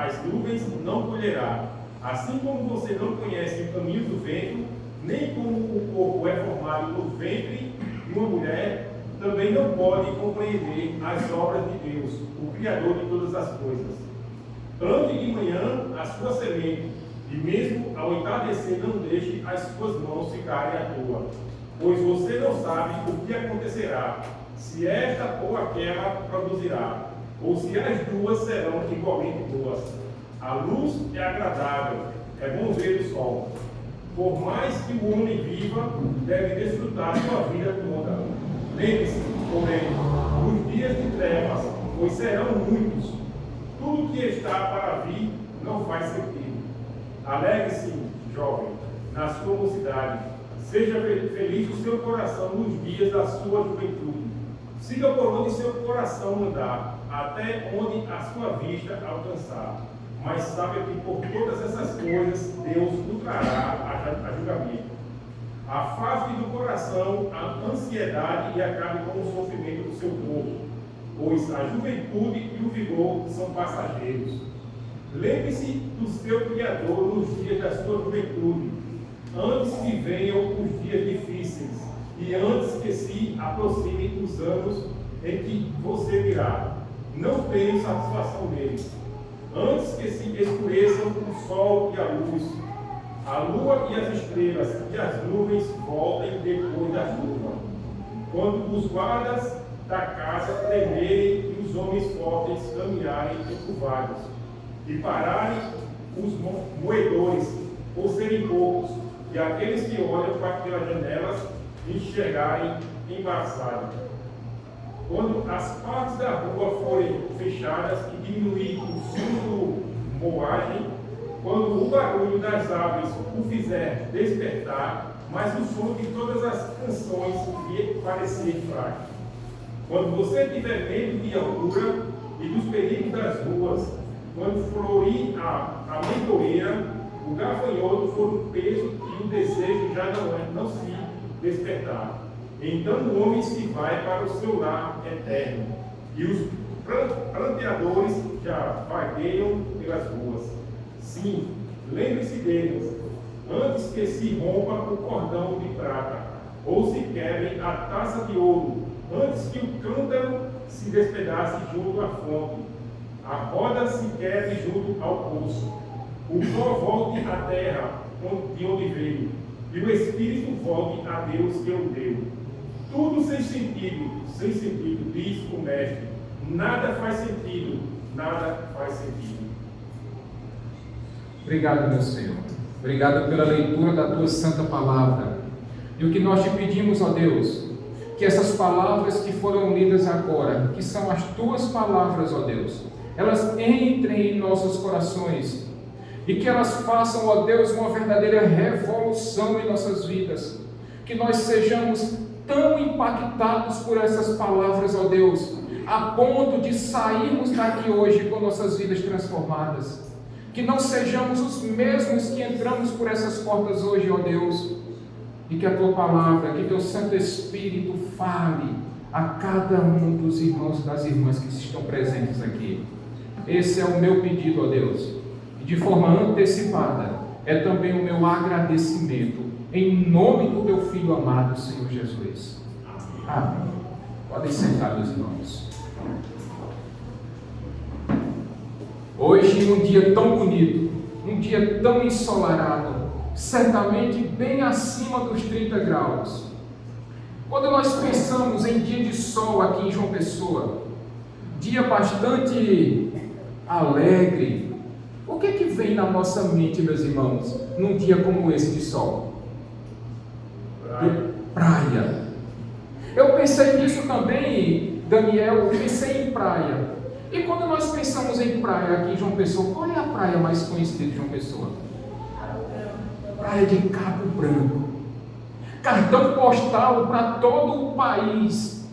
as nuvens, não colherá. Assim como você não conhece o caminho do vento, nem como o corpo é formado no ventre de uma mulher, também não pode compreender as obras de Deus, o Criador de todas as coisas. Plante de manhã a sua semente, e mesmo ao entardecer não deixe as suas mãos ficarem à toa, pois você não sabe o que acontecerá, se esta ou aquela produzirá, ou se as duas serão igualmente boas. A luz é agradável, é bom ver o sol. Por mais que o homem viva, deve desfrutar sua vida toda. Lembre-se, porém, os dias de trevas, pois serão muitos. Tudo que está para vir não faz sentido. Alegre-se, jovem, na sua mocidade. Seja feliz o seu coração nos dias da sua juventude. Siga por onde seu coração andar, até onde a sua vista alcançar. Mas saiba que por todas essas coisas Deus o trará a julgamento. Afaste do coração a ansiedade e acabe com o sofrimento do seu corpo, pois a juventude e o vigor são passageiros. Lembre-se do seu Criador nos dias da sua juventude, antes que venham os dias difíceis e antes que se aproximem os anos em que você dirá: não tenho satisfação neles. Antes que se escureçam o sol e a luz, a lua e as estrelas, e as nuvens voltem depois da chuva. Quando os guardas da casa tremerem e os homens fortes caminharem encurvados, e pararem os moedores, por serem poucos, e aqueles que olham pelas janelas enxergarem embaraçados. Quando as partes da rua forem fechadas e diminuir o som do moagem, quando o barulho das aves o fizer despertar, mas o som de todas as canções lhe parecer fraco. Quando você tiver medo de altura e dos perigos das ruas, quando florir a mentoeira, o gafanhoto for um peso e o desejo já não se despertar. Então o homem se vai para o seu lar eterno, e os pranteadores já vagueiam pelas ruas. Sim, lembre-se deles, antes que se rompa o cordão de prata, ou se quebre a taça de ouro, antes que o cântaro se despedace junto à fonte, a roda se quebre junto ao poço, o pó volte à terra de onde veio, e o espírito volte a Deus que o deu. Tudo sem sentido, diz o mestre. Nada faz sentido, nada faz sentido. Obrigado, meu Senhor. Obrigado pela leitura da Tua Santa Palavra. E o que nós te pedimos, ó Deus, que essas palavras que foram lidas agora, que são as Tuas palavras, ó Deus, elas entrem em nossos corações e que elas façam, ó Deus, uma verdadeira revolução em nossas vidas. Que nós sejamos tão impactados por essas palavras, ó Deus, a ponto de sairmos daqui hoje com nossas vidas transformadas. Que não sejamos os mesmos que entramos por essas portas hoje, ó Deus, e que a Tua palavra, que Teu Santo Espírito fale a cada um dos irmãos e das irmãs que estão presentes aqui. Esse é o meu pedido, ó Deus, e de forma antecipada é também o meu agradecimento, em nome do Teu Filho amado, Senhor Jesus. Amém. Podem sentar, meus irmãos. Hoje, num dia tão bonito, um dia tão ensolarado, certamente bem acima dos 30 graus. Quando nós pensamos em dia de sol aqui em João Pessoa, dia bastante alegre, o que é que vem na nossa mente, meus irmãos, num dia como esse de sol? Praia. Eu pensei nisso também, Daniel, eu pensei em praia. E quando nós pensamos em praia aqui em João Pessoa, qual é a praia mais conhecida de João Pessoa? Praia de Cabo Branco. Cartão postal para todo o país.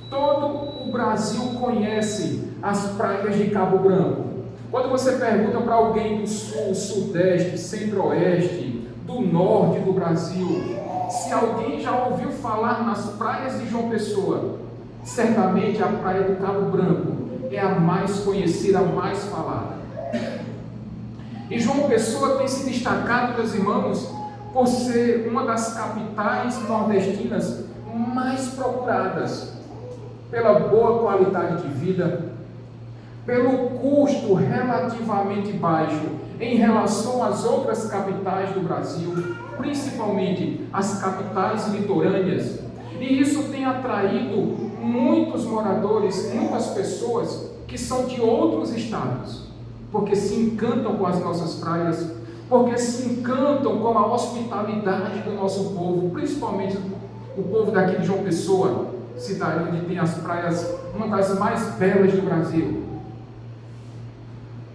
Todo o Brasil conhece as praias de Cabo Branco. Quando você pergunta para alguém do sul, sudeste, centro-oeste, do norte do Brasil, se alguém já ouviu falar nas praias de João Pessoa, certamente a praia do Cabo Branco é a mais conhecida, a mais falada. E João Pessoa tem se destacado, meus irmãos, por ser uma das capitais nordestinas mais procuradas pela boa qualidade de vida, pelo custo relativamente baixo em relação às outras capitais do Brasil, principalmente as capitais litorâneas. E isso tem atraído muitos moradores, muitas pessoas que são de outros estados, porque se encantam com as nossas praias, porque se encantam com a hospitalidade do nosso povo, principalmente o povo daqui de João Pessoa, cidade onde tem as praias, uma das mais belas do Brasil.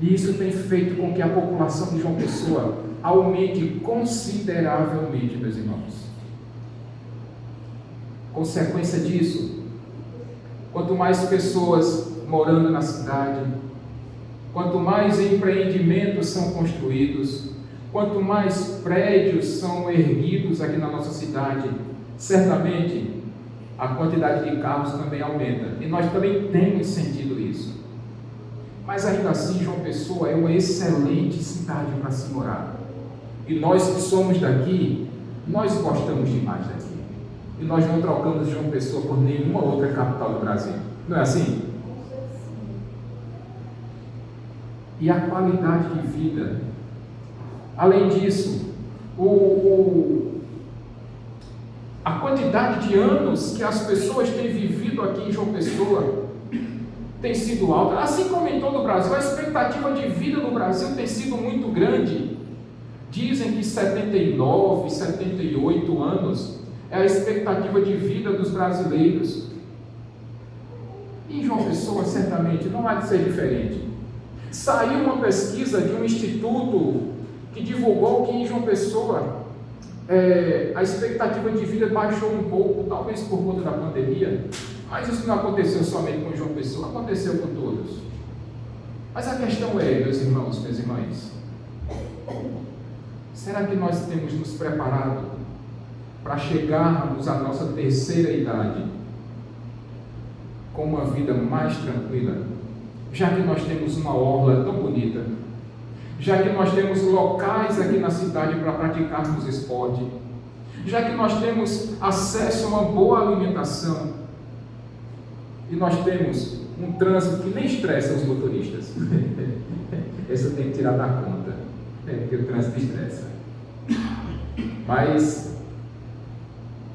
E isso tem feito com que a população de João Pessoa aumente consideravelmente, meus irmãos. Consequência disso, quanto mais pessoas morando na cidade, quanto mais empreendimentos são construídos, quanto mais prédios são erguidos aqui na nossa cidade, certamente a quantidade de carros também aumenta. E nós também temos sentido isso. Mas ainda assim, João Pessoa é uma excelente cidade para se morar. E nós que somos daqui, nós gostamos demais daqui. E nós não trocamos João Pessoa por nenhuma outra capital do Brasil. Não é assim? E a qualidade de vida. Além disso, a quantidade de anos que as pessoas têm vivido aqui em João Pessoa tem sido alta, assim como em todo o Brasil. A expectativa de vida no Brasil tem sido muito grande. Dizem que 79, 78 anos é a expectativa de vida dos brasileiros. E em João Pessoa, certamente, não há de ser diferente. Saiu uma pesquisa de um instituto que divulgou que em João Pessoa a expectativa de vida baixou um pouco, talvez por conta da pandemia, mas isso não aconteceu somente com João Pessoa, aconteceu com todos. Mas a questão é, meus irmãos, minhas irmãs, será que nós temos nos preparado para chegarmos à nossa terceira idade com uma vida mais tranquila, já que nós temos uma orla tão bonita, já que nós temos locais aqui na cidade para praticarmos esporte, já que nós temos acesso a uma boa alimentação e nós temos um trânsito que nem estressa os motoristas. Esse eu tenho que tirar da conta, porque o trânsito estressa. Mas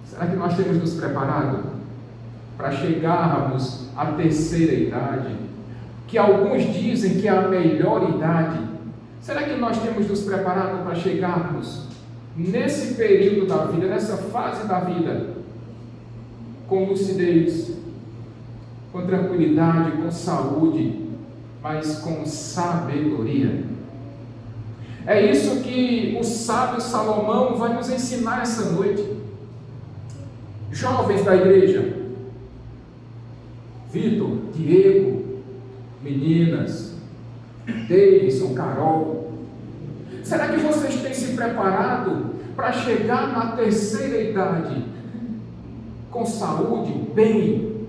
será que nós temos nos preparado para chegarmos à terceira idade, que alguns dizem que é a melhor idade? Será que nós temos nos preparado para chegarmos nesse período da vida, nessa fase da vida, com lucidez, com tranquilidade, com saúde, mas com sabedoria? É isso que o sábio Salomão vai nos ensinar essa noite. Jovens da igreja, Vitor, Diego, meninas, Davidson, Carol, será que vocês têm se preparado para chegar na terceira idade com saúde, bem?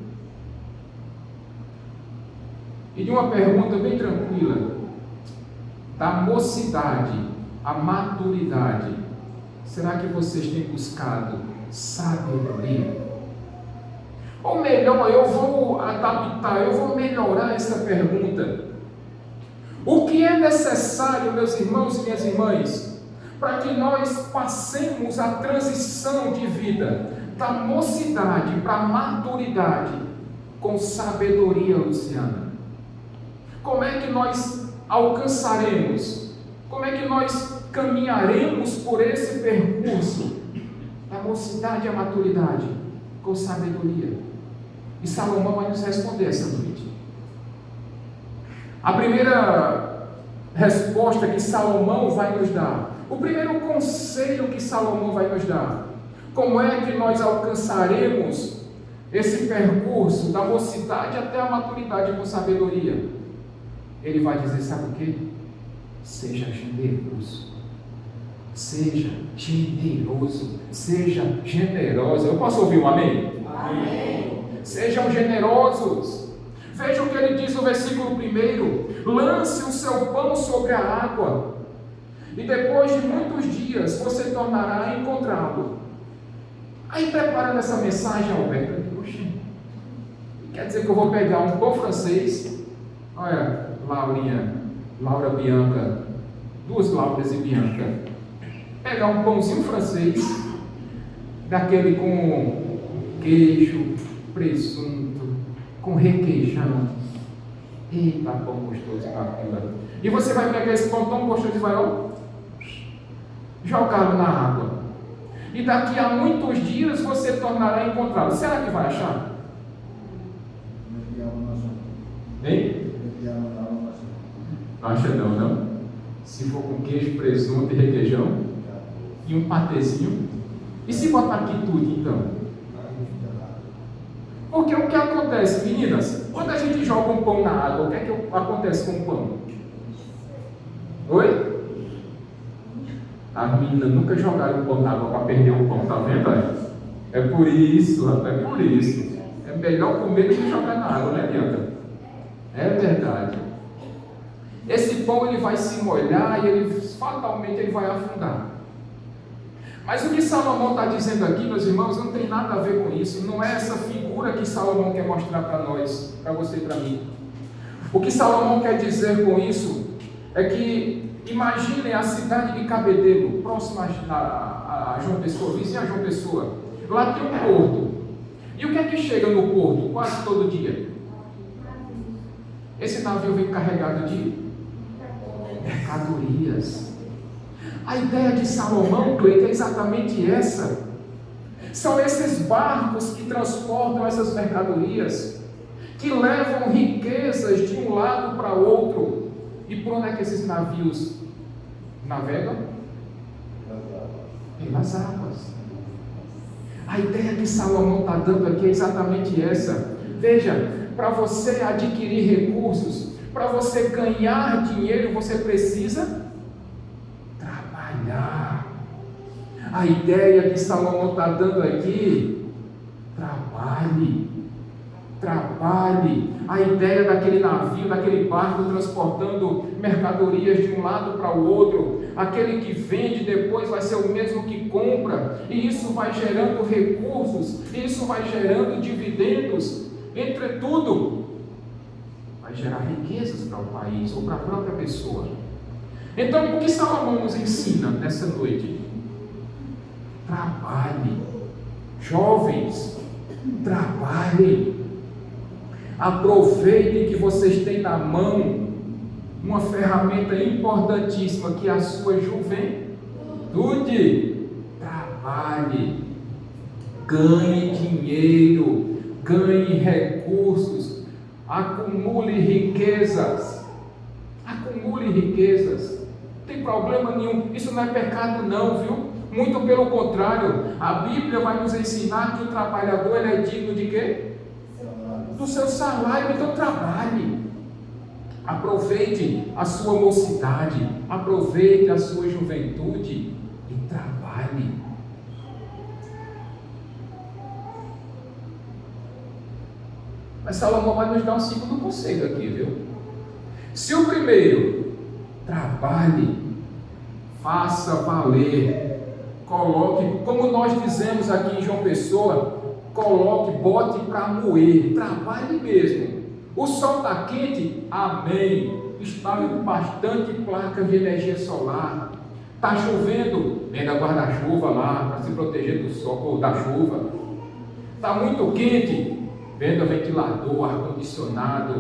E de uma pergunta bem tranquila, da mocidade à maturidade, será que vocês têm buscado sabedoria? Ou melhor, eu vou adaptar, eu vou melhorar essa pergunta. O que é necessário, meus irmãos e minhas irmãs, para que nós passemos a transição de vida da mocidade para a maturidade com sabedoria, Luciana? Como é que nós alcançaremos? Como é que nós caminharemos por esse percurso da mocidade à maturidade com sabedoria? E Salomão vai nos responder essa noite. A primeira resposta que Salomão vai nos dar, o primeiro conselho que Salomão vai nos dar, como é que nós alcançaremos esse percurso da mocidade até a maturidade com sabedoria? Ele vai dizer, sabe o quê? Seja generoso. Seja generoso. Seja generosa. Eu posso ouvir um amém? Amém. Sejam generosos. Veja o que ele diz no versículo 1: lance o seu pão sobre a água, e depois de muitos dias você tornará a encontrá-lo. Aí, preparando essa mensagem, Alberto, eu digo, oxi, quer dizer que eu vou pegar um pão francês, olha, Laura Bianca, 2 Lauras e Bianca, pegar um pãozinho francês, daquele com queijo, presunto, com requeijão. Eita, pão gostoso, papila. E você vai pegar esse pão tão gostoso e vai, ó, jogá-lo na água. E daqui a muitos dias você tornará a encontrá-lo. Será que vai achar? Hein? Não acha não? Se for com queijo, presunto e requeijão e um patezinho. E se botar aqui tudo então? Porque o que acontece, meninas? Quando a gente joga um pão na água, o que é que acontece com o pão? Oi? As meninas nunca jogaram pão na água para perder o pão, tá vendo aí? É por isso, rapaz, é por isso. É melhor comer do que jogar na água, né, Bianca? É verdade. Esse pão ele vai se molhar e fatalmente ele vai afundar. Mas o que Salomão está dizendo aqui, meus irmãos, não tem nada a ver com isso. Não é essa figura que Salomão quer mostrar para nós, para você e para mim. O que Salomão quer dizer com isso é que imaginem a cidade de Cabedelo, próxima a João Pessoa, vizinha a João Pessoa. Lá tem um porto. E o que é que chega no porto quase todo dia? Esse navio vem carregado de mercadorias. A ideia de Salomão, Cleiton, é exatamente essa. São esses barcos que transportam essas mercadorias, que levam riquezas de um lado para outro. E por onde é que esses navios navegam? Pelas águas. A ideia que Salomão está dando aqui é exatamente essa. Veja, para você adquirir recursos, para você ganhar dinheiro, você precisa trabalhar. A ideia que Salomão está dando aqui, trabalhe. A ideia daquele navio, daquele barco transportando mercadorias de um lado para o outro, aquele que vende depois vai ser o mesmo que compra, e isso vai gerando recursos, isso vai gerando dividendos, entretudo, vai gerar riquezas para o país ou para a própria pessoa. Então, o que Salomão nos ensina nessa noite? Trabalhe, jovens, trabalhem. Aproveitem que vocês têm na mão uma ferramenta importantíssima que é a sua juventude. Trabalhe, ganhe dinheiro, ganhe recursos, acumule riquezas. Acumule riquezas. Não tem problema nenhum. Isso não é pecado não, viu? Muito pelo contrário. A Bíblia vai nos ensinar que o trabalhador ele é digno de quê? Do seu salário. Então trabalhe, aproveite a sua mocidade, aproveite a sua juventude e trabalhe. Mas Salomão vai nos dar um segundo conselho aqui, viu? Se o primeiro, trabalhe, faça valer, coloque, como nós dizemos aqui em João Pessoa, coloque, bote para moer, trabalhe mesmo. O sol está quente? Amém. Instale bastante placas de energia solar. Está chovendo? Venda guarda-chuva lá para se proteger do sol ou da chuva. Está muito quente? Venda ventilador, ar-condicionado.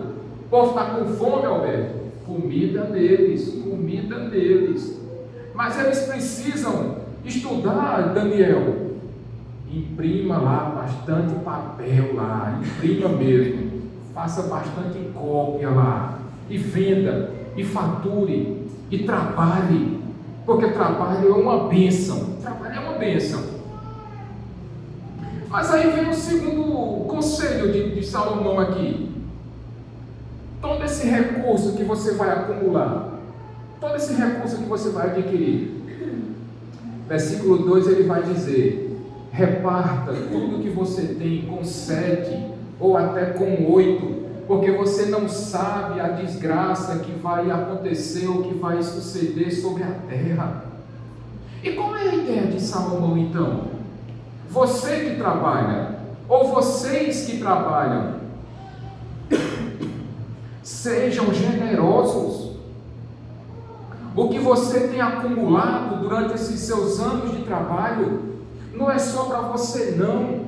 O povo está com fome, Alberto? Comida neles. Mas eles precisam estudar, Daniel. Imprima lá bastante papel lá, imprima mesmo, faça bastante cópia lá, e venda, e fature, e trabalhe, porque trabalho é uma bênção, Mas aí vem o segundo conselho de Salomão aqui. Todo esse recurso que você vai acumular, todo esse recurso que você vai adquirir, versículo 2 ele vai dizer: reparta tudo que você tem com 7 ou até com 8 porque você não sabe a desgraça que vai acontecer ou que vai suceder sobre a terra. E qual é a ideia de Salomão então? Você que trabalha, ou vocês que trabalham, sejam generosos. O que você tem acumulado durante esses seus anos de trabalho, não é só para você não,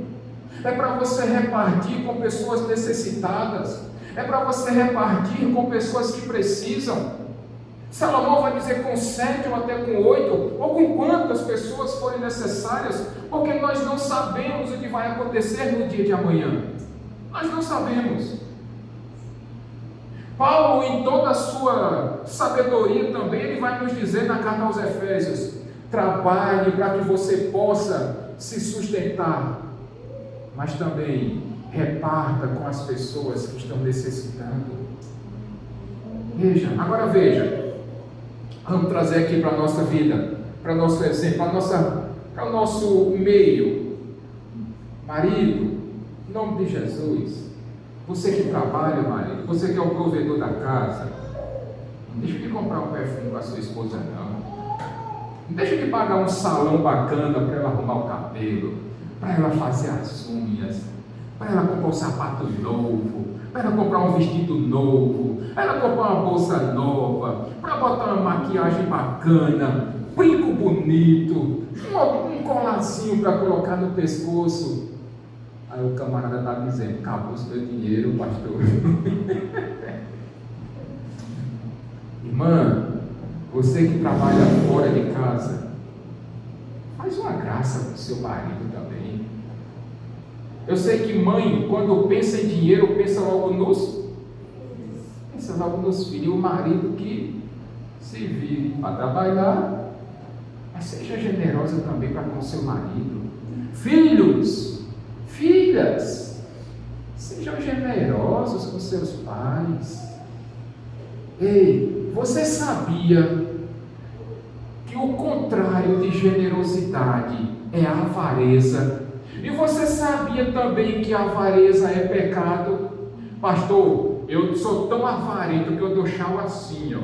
é para você repartir com pessoas necessitadas, é para você repartir com pessoas que precisam. Salomão vai dizer com 7 ou até com 8, ou com quantas pessoas forem necessárias, porque nós não sabemos o que vai acontecer no dia de amanhã. Nós não sabemos. Paulo, em toda a sua sabedoria também, ele vai nos dizer na carta aos Efésios: trabalhe para que você possa se sustentar, mas também reparta com as pessoas que estão necessitando. Agora veja, vamos trazer aqui para a nossa vida, para o nosso exemplo, para o nosso meio. Marido, em nome de Jesus, você que trabalha, marido, você que é o provedor da casa, não deixa de comprar um perfume para a sua esposa, não. Não deixa de pagar um salão bacana para ela arrumar o cabelo, para ela fazer as unhas, para ela comprar um sapato novo, para ela comprar um vestido novo, para ela comprar uma bolsa nova, para botar uma maquiagem bacana, brinco bonito, um colarzinho para colocar no pescoço. Aí o camarada está dizendo: acabou o meu dinheiro, pastor. Irmã, você que trabalha fora de casa, faz uma graça para o seu marido também. Eu sei que mãe, quando pensa em dinheiro, pensa logo nos filhos. E o marido que se vire para trabalhar, mas seja generosa também para com o seu marido. Filhos, filhas, sejam generosos com seus pais. Ei, você sabia que o contrário de generosidade é a avareza? E você sabia também que a avareza é pecado? Pastor, eu sou tão avarento que eu dou chau assim,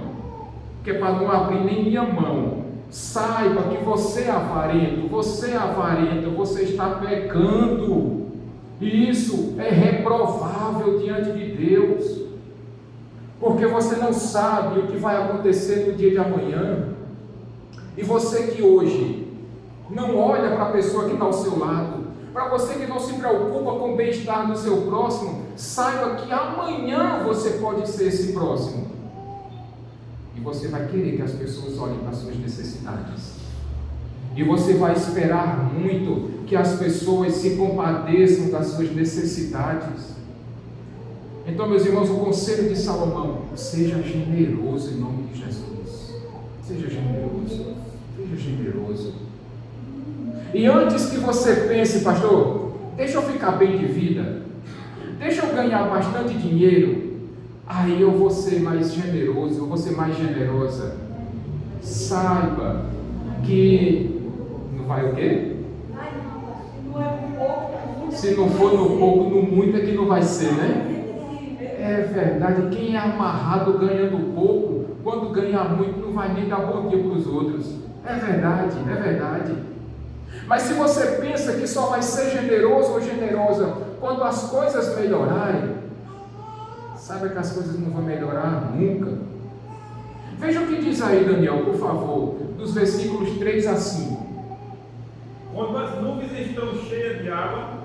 que é para não abrir nem minha mão. Saiba que você é avarento, você está pecando. E isso é reprovável diante de Deus. Porque você não sabe o que vai acontecer no dia de amanhã. E você que hoje não olha para a pessoa que está ao seu lado, para você que não se preocupa com o bem-estar do seu próximo, saiba que amanhã você pode ser esse próximo. E você vai querer que as pessoas olhem para as suas necessidades. E você vai esperar muito que as pessoas se compadeçam das suas necessidades. Então, meus irmãos, o conselho de Salomão: seja generoso em nome de Jesus. Seja generoso. Seja generoso. E antes que você pense: pastor, deixa eu ficar bem de vida, deixa eu ganhar bastante dinheiro, aí eu vou ser mais generoso, eu vou ser mais generosa. Saiba que não vai o quê? Se não for no pouco, no muito é que não vai ser, né? É verdade, quem é amarrado ganhando pouco, quando ganha muito não vai nem dar bom dia para os outros. É verdade, é verdade. Mas se você pensa que só vai ser generoso ou generosa quando as coisas melhorarem, saiba que as coisas não vão melhorar nunca. Veja o que diz aí, Daniel, por favor, dos versículos 3 a 5. Quando as nuvens estão cheias de água,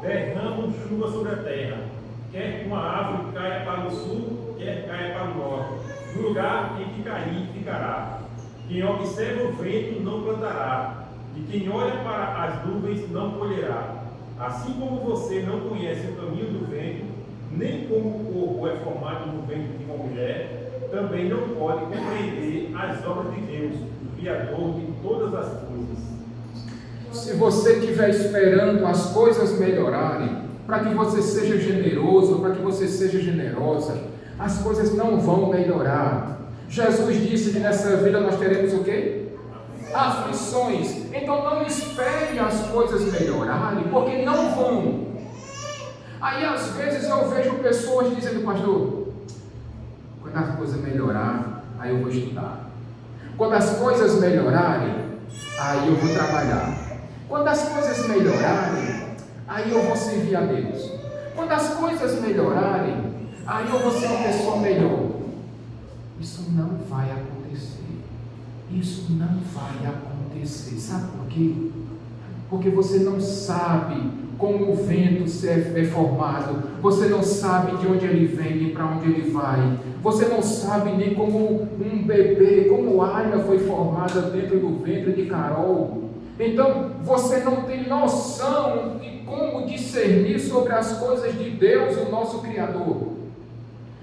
derramam chuva sobre a terra. Quer que uma árvore caia para o sul, quer caia para o norte. No lugar em que cair, ficará. Quem observa o vento não plantará, e quem olha para as nuvens não colherá. Assim como você não conhece o caminho do vento, nem como o corpo é formado no ventre de uma mulher, também não pode compreender as obras de Deus, o Criador de todas as coisas. Se você estiver esperando as coisas melhorarem, para que você seja generoso, para que você seja generosa, as coisas não vão melhorar. Jesus disse que nessa vida nós teremos o quê? Aflições. Então não espere as coisas melhorarem, porque não vão. Aí às vezes eu vejo pessoas dizendo: pastor, quando as coisas melhorar, aí eu vou estudar. Quando as coisas melhorarem, aí eu vou trabalhar. Quando as coisas melhorarem, aí eu vou servir a Deus. Quando as coisas melhorarem, aí eu vou ser uma pessoa melhor. Isso não vai acontecer. Isso não vai acontecer. Sabe por quê? Porque você não sabe como o vento é formado. Você não sabe de onde ele vem e para onde ele vai. Você não sabe nem como um bebê, como Aina foi formada dentro do ventre de Carol. Então, você não tem noção de como discernir sobre as coisas de Deus, o nosso Criador.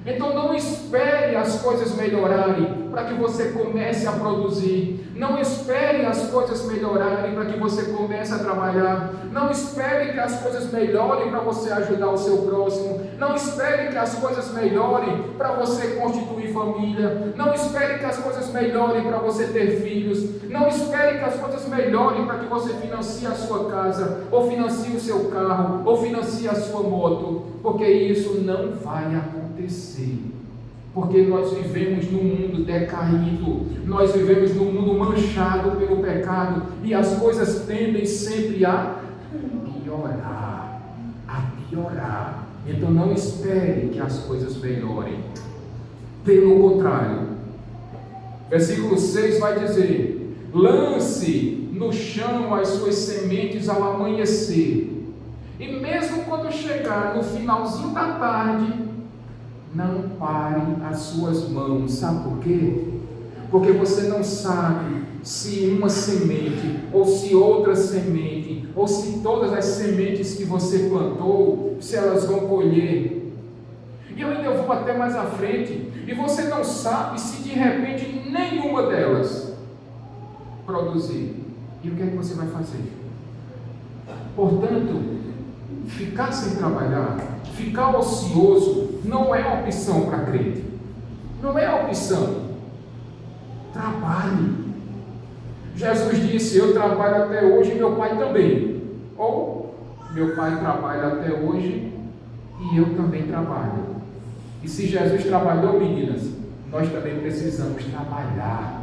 Então não espere as coisas melhorarem para que você comece a produzir. Não espere as coisas melhorarem para que você comece a trabalhar. Não espere que as coisas melhorem para você ajudar o seu próximo. Não espere que as coisas melhorem para você constituir família. Não espere que as coisas melhorem para você ter filhos. Não espere que as coisas melhorem para que você financie a sua casa, ou financie o seu carro, ou financie a sua moto, porque isso não vai acontecer. Porque nós vivemos num mundo decaído, nós vivemos num mundo manchado pelo pecado, e as coisas tendem sempre a piorar. Então não espere que as coisas melhorem. Pelo contrário, versículo 6 vai dizer: lance no chão as suas sementes ao amanhecer, e mesmo quando chegar no finalzinho da tarde, não pare as suas mãos. Sabe por quê? Porque você não sabe se uma semente, ou se outra semente, ou se todas as sementes que você plantou, se elas vão colher. E eu ainda vou até mais à frente, e você não sabe se de repente nenhuma delas produzir. E o que é que você vai fazer? Portanto, ficar sem trabalhar, ficar ocioso, não é opção para crente. Não é opção. Trabalhe. Jesus disse: eu trabalho até hoje e meu pai também. Ou, meu pai trabalha até hoje e eu também trabalho. E se Jesus trabalhou, meninas, nós também precisamos trabalhar.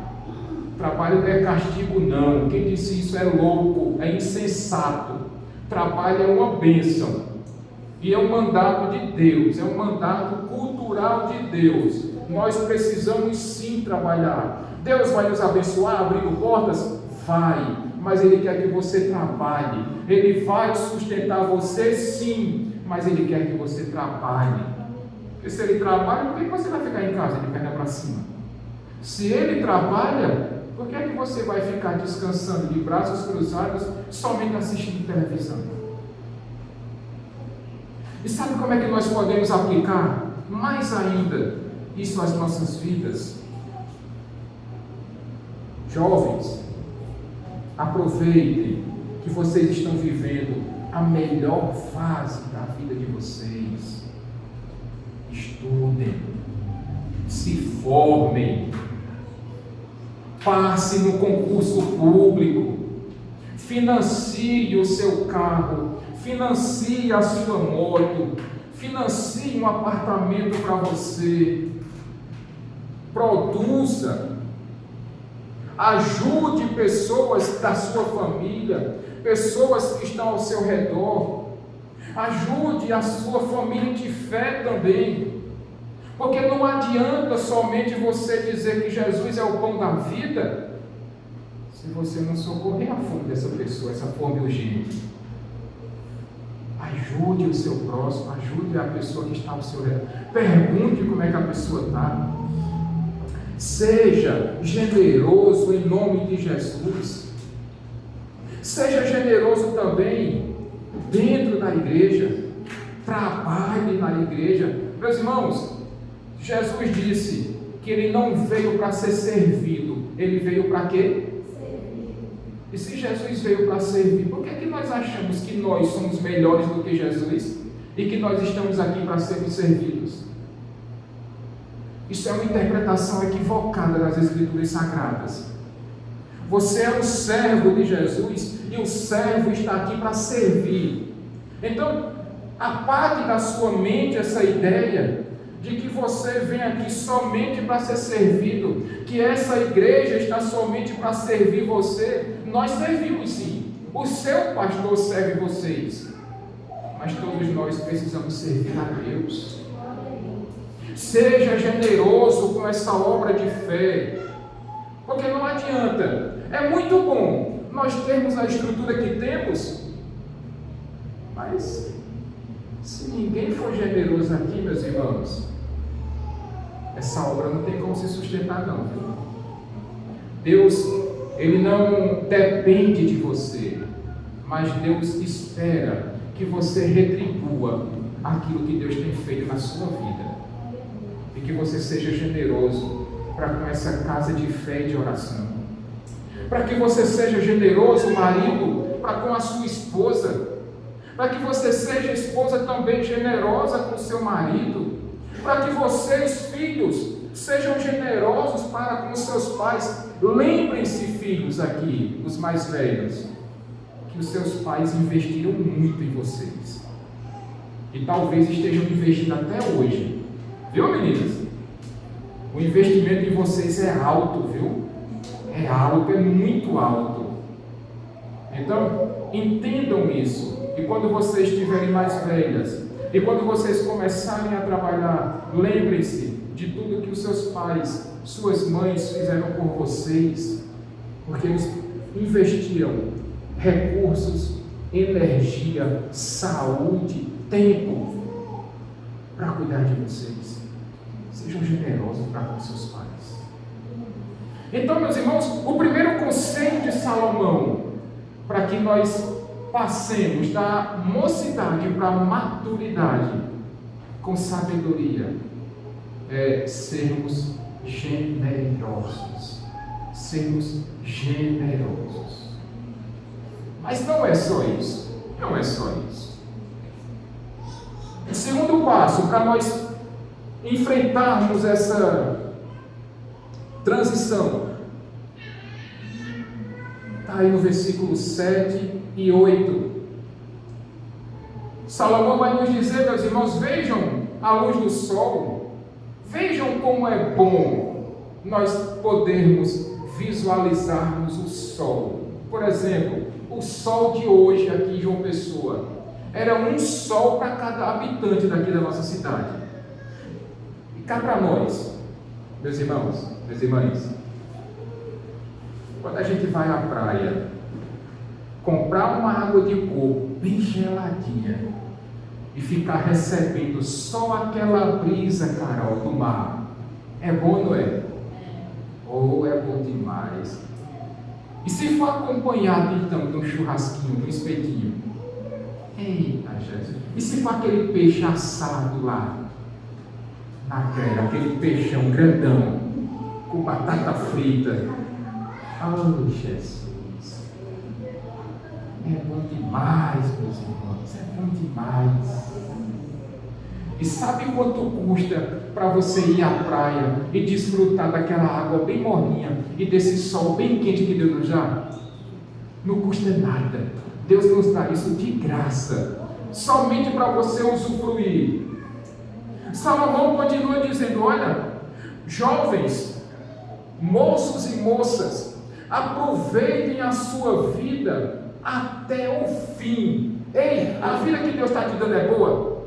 Trabalho não é castigo, não. Quem disse isso é louco, é insensato. Trabalho é uma bênção. E é um mandato de Deus, é um mandato cultural de Deus. Nós precisamos sim trabalhar. Deus vai nos abençoar abrindo portas? Vai, mas Ele quer que você trabalhe. Ele vai sustentar você sim, mas Ele quer que você trabalhe. Porque se Ele trabalha, por que você vai ficar em casa de perna para cima? Se Ele trabalha, por que é que você vai ficar descansando de braços cruzados, somente assistindo televisão? E sabe como é que nós podemos aplicar mais ainda isso às nossas vidas? Jovens, aproveitem que vocês estão vivendo a melhor fase da vida de vocês. Estudem, se formem, passe no concurso público, financie o seu carro, financie a sua moto, financie um apartamento para você, produza, ajude pessoas da sua família, pessoas que estão ao seu redor, ajude a sua família de fé também, porque não adianta somente você dizer que Jesus é o pão da vida, se você não socorrer a fome dessa pessoa, essa fome urgente. Ajude o seu próximo, ajude a pessoa que está ao seu redor, pergunte como é que a pessoa está. Seja generoso em nome de Jesus. Seja generoso também dentro da igreja. Trabalhe na igreja. Meus irmãos, Jesus disse que Ele não veio para ser servido. Ele veio para quê? Servir. E se Jesus veio para servir, por que nós achamos que nós somos melhores do que Jesus e que nós estamos aqui para sermos servidos? Isso é uma interpretação equivocada das Escrituras Sagradas. Você é um servo de Jesus e o servo está aqui para servir. Então, Apague da sua mente essa ideia de que você vem aqui somente para ser servido, que essa igreja está somente para servir você. Nós servimos sim, o seu pastor serve vocês, mas todos nós precisamos servir a Deus. Seja generoso com essa obra de fé, porque não adianta. É muito bom nós termos a estrutura que temos, mas se ninguém for generoso aqui, meus irmãos, essa obra não tem como se sustentar não, viu? Deus, Ele não depende de você, mas Deus espera que você retribua aquilo que Deus tem feito na sua vida, e que você seja generoso para com essa casa de fé e de oração, para que você seja generoso, marido, para com a sua esposa, para que você seja esposa também generosa com o seu marido, para que vocês, filhos, sejam generosos para com os seus pais. Lembrem-se, filhos aqui, os mais velhos, que os seus pais investiram muito em vocês, e talvez estejam investindo até hoje, viu, meninas? O investimento em vocês é alto, viu? É alto, é muito alto. Então, entendam isso. E quando vocês estiverem mais velhas, e quando vocês começarem a trabalhar, lembrem-se de tudo que os seus pais, suas mães fizeram por vocês, porque eles investiram recursos, energia, saúde, tempo para cuidar de vocês. Sejam generosos para com seus pais. Então, meus irmãos, o primeiro conselho de Salomão, para que nós passemos da mocidade para a maturidade com sabedoria, é sermos generosos. Sermos generosos. Mas não é só isso. Não é só isso. O segundo passo para nós enfrentarmos essa transição está aí no versículo 7 e 8. Salomão vai nos dizer, meus irmãos, vejam a luz do sol, vejam como é bom nós podermos visualizarmos o sol. Por exemplo, o sol de hoje aqui em João Pessoa era um sol para cada habitante daqui da nossa cidade. E cá para nós, meus irmãos, minhas irmãs, quando a gente vai à praia, comprar uma água de coco bem geladinha e ficar recebendo só aquela brisa, Carol, do mar, é bom, não é? Oh, é bom demais. E se for acompanhado então de um churrasquinho, de um espetinho? Eita, Jesus! E se for aquele peixe assado lá na grelha, aquele peixão grandão com batata frita? Oh, Jesus! É bom demais, meus irmãos, é bom demais. E sabe quanto custa para você ir à praia e desfrutar daquela água bem morninha e desse sol bem quente que Deus nos dá? Não custa nada. Deus nos dá isso de graça, somente para você usufruir. Salomão continua dizendo: olha, jovens, moços e moças, aproveitem a sua vida até o fim. Ei, a vida que Deus está te dando é boa?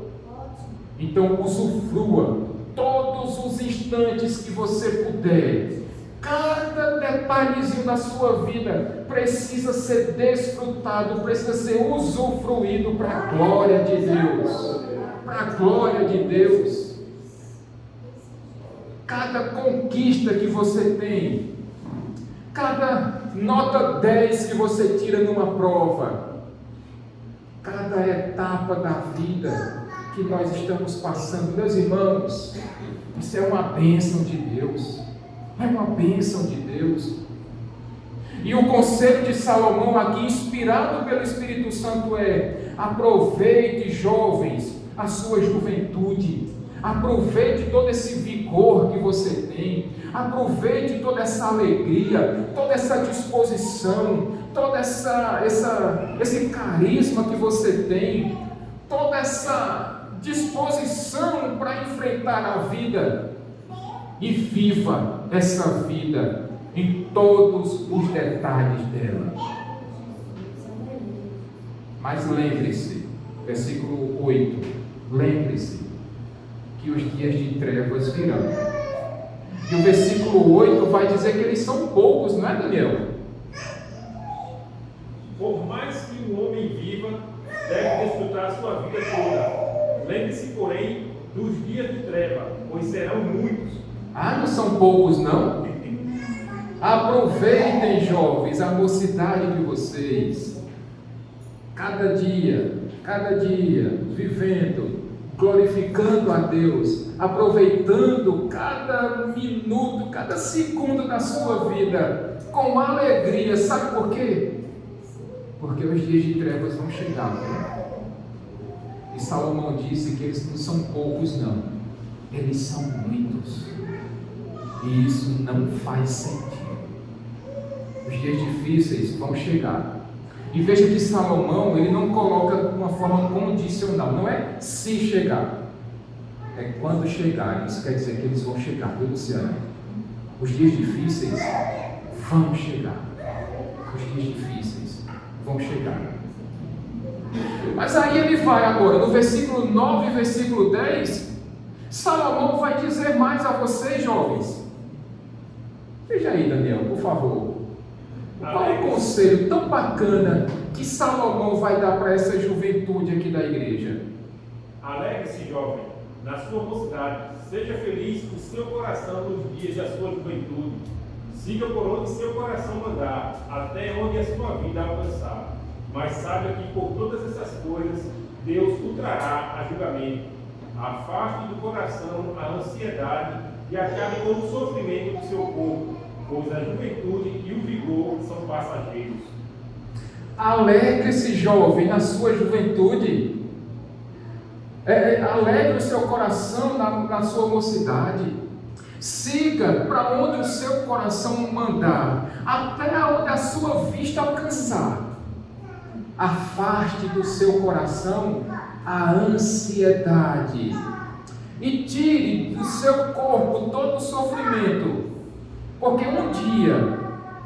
Então usufrua todos os instantes que você puder. Cada detalhezinho da sua vida precisa ser desfrutado, precisa ser usufruído para a glória de Deus. Para a glória de Deus. Cada conquista que você tem, cada nota 10 que você tira numa prova, cada etapa da vida que nós estamos passando, meus irmãos, isso é uma bênção de Deus. É uma bênção de Deus. E o conselho de Salomão aqui, inspirado pelo Espírito Santo, é: aproveite, jovens, a sua juventude. Aproveite todo esse vigor que você tem. Aproveite toda essa alegria, toda essa disposição, todo esse carisma que você tem, toda essa disposição para enfrentar a vida e viva essa vida em todos os detalhes dela. Mas lembre-se, versículo 8, lembre-se que os dias de trevas virão. E o versículo 8 vai dizer que eles são poucos, não é, Daniel? Por mais que um homem viva, deve desfrutar a sua vida toda. Lembre-se, porém, dos dias de treva, pois serão muitos. Ah, não são poucos, não? Aproveitem, jovens, a mocidade de vocês. Cada dia, vivendo, glorificando a Deus, aproveitando cada minuto, cada segundo da sua vida, com alegria. Sabe por quê? Porque os dias de trevas vão chegar, né? E Salomão disse que eles não são poucos, não. Eles são muitos. E isso não faz sentido. Os dias difíceis vão chegar. E veja que Salomão, ele não coloca de uma forma condicional. Não é se chegar. É quando chegarem. Isso quer dizer que eles vão chegar, viu, Luciano? Os dias difíceis vão chegar. Os dias difíceis vão chegar. Mas aí ele vai agora, no versículo 9 e versículo 10, Salomão vai dizer mais a vocês, jovens. Veja aí, Daniel, por favor. Qual é o conselho tão bacana que Salomão vai dar para essa juventude aqui da igreja? Alegre-se, jovem, na sua mocidade. Seja feliz o seu coração nos dias da sua juventude. Siga por onde seu coração mandar, até onde a sua vida alcançar. Mas saiba que por todas essas coisas, Deus o trará a julgamento. Afaste do coração a ansiedade e acabe com o sofrimento do seu corpo, pois a juventude e o vigor são passageiros. Alegre-se, jovem, na sua juventude. Alegre o seu coração na sua mocidade. Siga para onde o seu coração mandar, até onde a sua vista alcançar. Afaste do seu coração a ansiedade e tire do seu corpo todo o sofrimento, porque um dia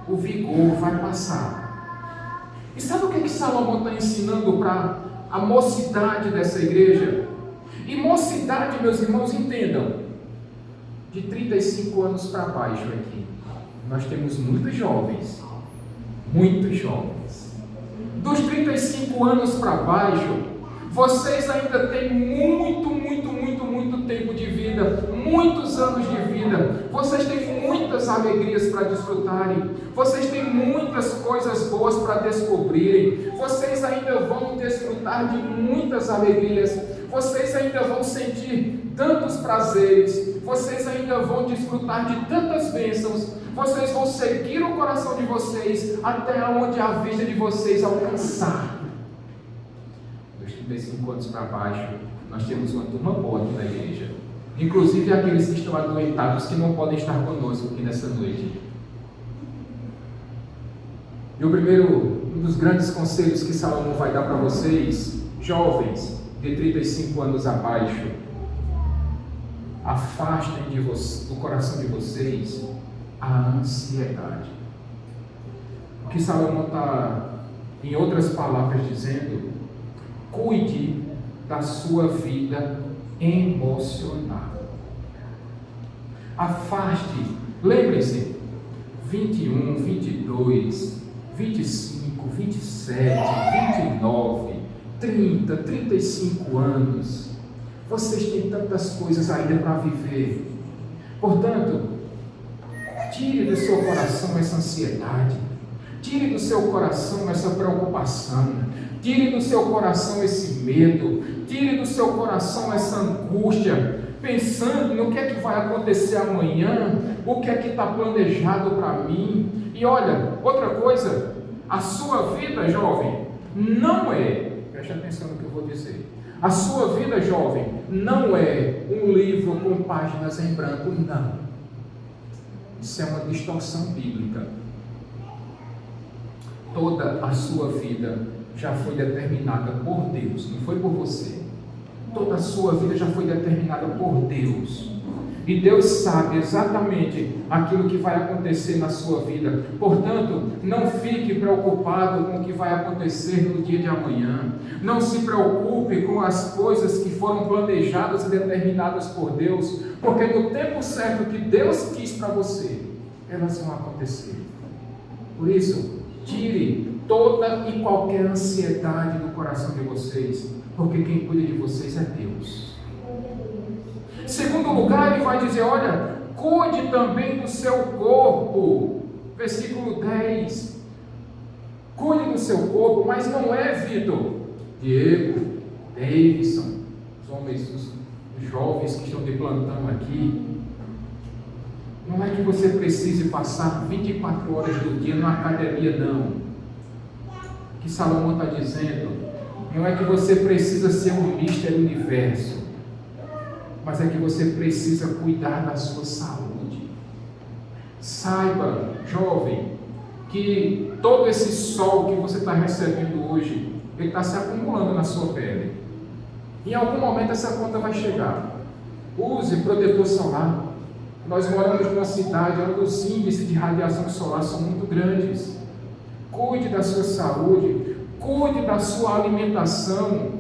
o vigor vai passar. E sabe o que Salomão está ensinando para a mocidade dessa igreja? E mocidade, meus irmãos, entendam, de 35 anos para baixo aqui, nós temos muitos jovens. Dos 35 anos para baixo, vocês ainda têm muito tempo de vida, muitos anos de vida. Vocês têm muitas alegrias para desfrutarem. Vocês têm muitas coisas boas para descobrirem. Vocês ainda vão desfrutar de muitas alegrias. Vocês ainda vão sentir tantos prazeres. Vocês ainda vão desfrutar de tantas bênçãos. Vocês vão seguir o coração de vocês até onde a vista de vocês alcançar. Dos 35 anos para baixo, nós temos uma turma boa aqui na igreja. Inclusive aqueles que estão adoentados, que não podem estar conosco aqui nessa noite. E um dos grandes conselhos que Salomão vai dar para vocês, jovens de 35 anos abaixo, afastem do coração de vocês a ansiedade. O que Salomão está, em outras palavras, dizendo: cuide da sua vida emocional. Afaste, lembrem-se, 21, 22, 25, 27, 29, 30, 35 anos. Vocês têm tantas coisas ainda para viver. Portanto, tire do seu coração essa ansiedade. Tire do seu coração essa preocupação. Tire do seu coração esse medo. Tire do seu coração essa angústia, pensando no que é que vai acontecer amanhã, o que é que está planejado para mim. E olha, outra coisa, a sua vida, jovem, não é, preste atenção no que eu vou dizer, a sua vida, jovem, não é um livro com páginas em branco, não. Isso é uma distorção bíblica. Toda a sua vida já foi determinada por Deus, não foi por você. Toda a sua vida já foi determinada por Deus. E Deus sabe exatamente aquilo que vai acontecer na sua vida. Portanto, não fique preocupado com o que vai acontecer no dia de amanhã. Não se preocupe com as coisas que foram planejadas e determinadas por Deus, porque no tempo certo que Deus quis para você, elas vão acontecer. Por isso, tire toda e qualquer ansiedade do coração de vocês, porque quem cuida de vocês é Deus. Em segundo lugar, ele vai dizer, olha, cuide também do seu corpo. Versículo 10. Cuide do seu corpo, mas não é, Vitor, Diego, Davidson, os homens, os jovens que estão de plantão aqui. Não é que você precise passar 24 horas do dia na academia, não. Que Salomão está dizendo, não é que você precisa ser um Mister Universo, mas é que você precisa cuidar da sua saúde. Saiba, jovem, que todo esse sol que você está recebendo hoje, ele está se acumulando na sua pele. Em algum momento essa conta vai chegar. Use protetor solar. Nós moramos numa cidade onde os índices de radiação solar são muito grandes. Cuide da sua saúde, cuide da sua alimentação.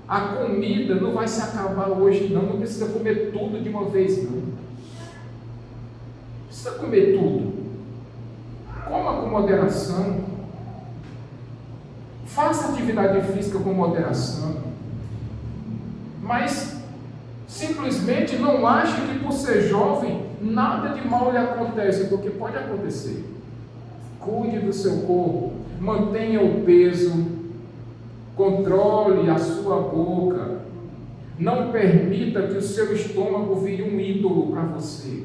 A comida não vai se acabar hoje, não precisa comer tudo de uma vez, não. Precisa comer tudo. Coma com moderação. Faça atividade física com moderação. Mas simplesmente não ache que por ser jovem nada de mal lhe acontece, porque pode acontecer. Cuide do seu corpo, mantenha o peso, controle a sua boca, não permita que o seu estômago vire um ídolo para você.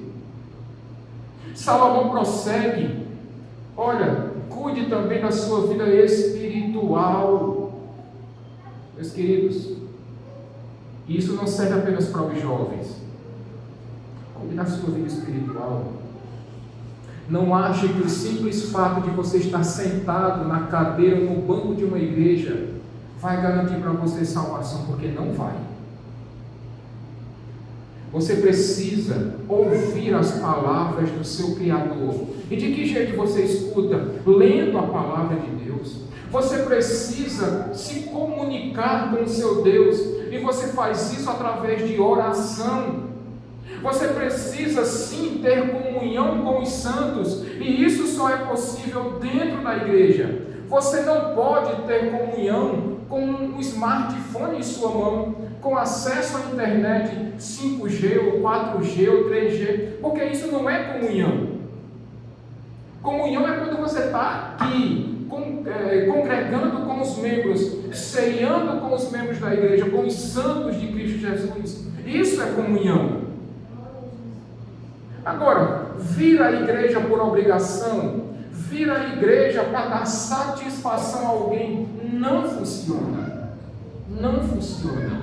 Salomão prossegue, olha, cuide também da sua vida espiritual. Meus queridos, isso não serve apenas para os jovens. Cuide da sua vida espiritual. Não ache que o simples fato de você estar sentado na cadeira ou no banco de uma igreja vai garantir para você salvação, porque não vai. Você precisa ouvir as palavras do seu Criador. E de que jeito você escuta? Lendo a palavra de Deus. Você precisa se comunicar com o seu Deus, e você faz isso através de oração. Você precisa sim ter comunhão com os santos, e isso só é possível dentro da igreja. Você não pode ter comunhão com um smartphone em sua mão, com acesso à internet 5G, ou 4G, ou 3G, porque isso não é comunhão. Comunhão é quando você está aqui, congregando com os membros, ceando com os membros da igreja, com os santos de Cristo Jesus. Isso é comunhão. Agora, vir à igreja por obrigação, vir à igreja para dar satisfação a alguém, não funciona. Não funciona.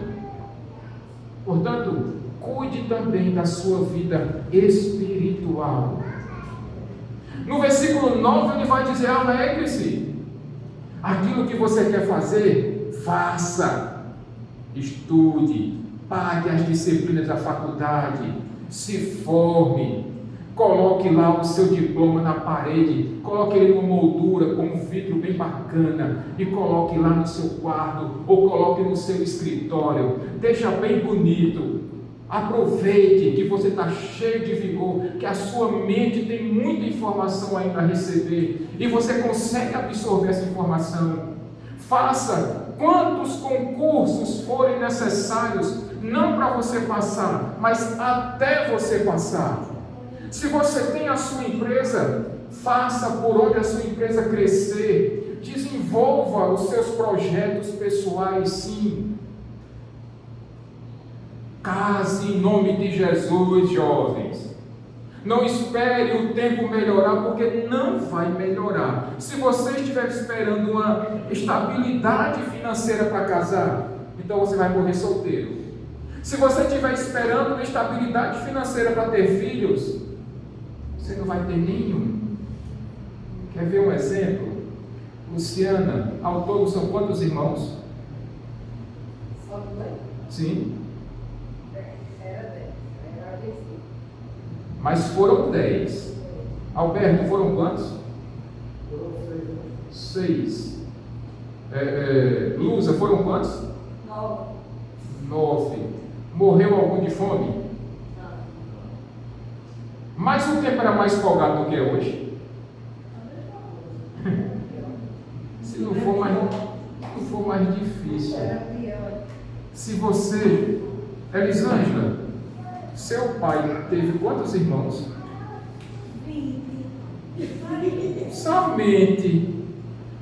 Portanto, cuide também da sua vida espiritual. No versículo 9 ele vai dizer, alegre-se. Aquilo que você quer fazer, faça. Estude, pague as disciplinas da faculdade, se forme, coloque lá o seu diploma na parede, coloque ele numa moldura com um vidro bem bacana e coloque lá no seu quarto ou coloque no seu escritório, deixa bem bonito. Aproveite que você está cheio de vigor, que a sua mente tem muita informação ainda a receber e você consegue absorver essa informação. Faça quantos concursos forem necessários, não para você passar, mas até você passar. Se você tem a sua empresa, faça por onde a sua empresa crescer, desenvolva os seus projetos pessoais, sim. Case em nome de Jesus, jovens. Não espere o tempo melhorar, porque não vai melhorar. Se você estiver esperando uma estabilidade financeira para casar, então você vai morrer solteiro. Se você estiver esperando uma estabilidade financeira para ter filhos, você não vai ter nenhum. Quer ver um exemplo? Luciana, ao todo são quantos irmãos? Só dois? Sim. Era 10. Era 10. Mas foram 10. Alberto, foram quantos? Foram 6. Lusa, foram quantos? 9. Morreu algum de fome? Não. Mas o tempo era mais folgado do que é hoje? Se não for mais difícil. Era pior. Se você, Elisângela, seu pai teve quantos irmãos? 20. Somente.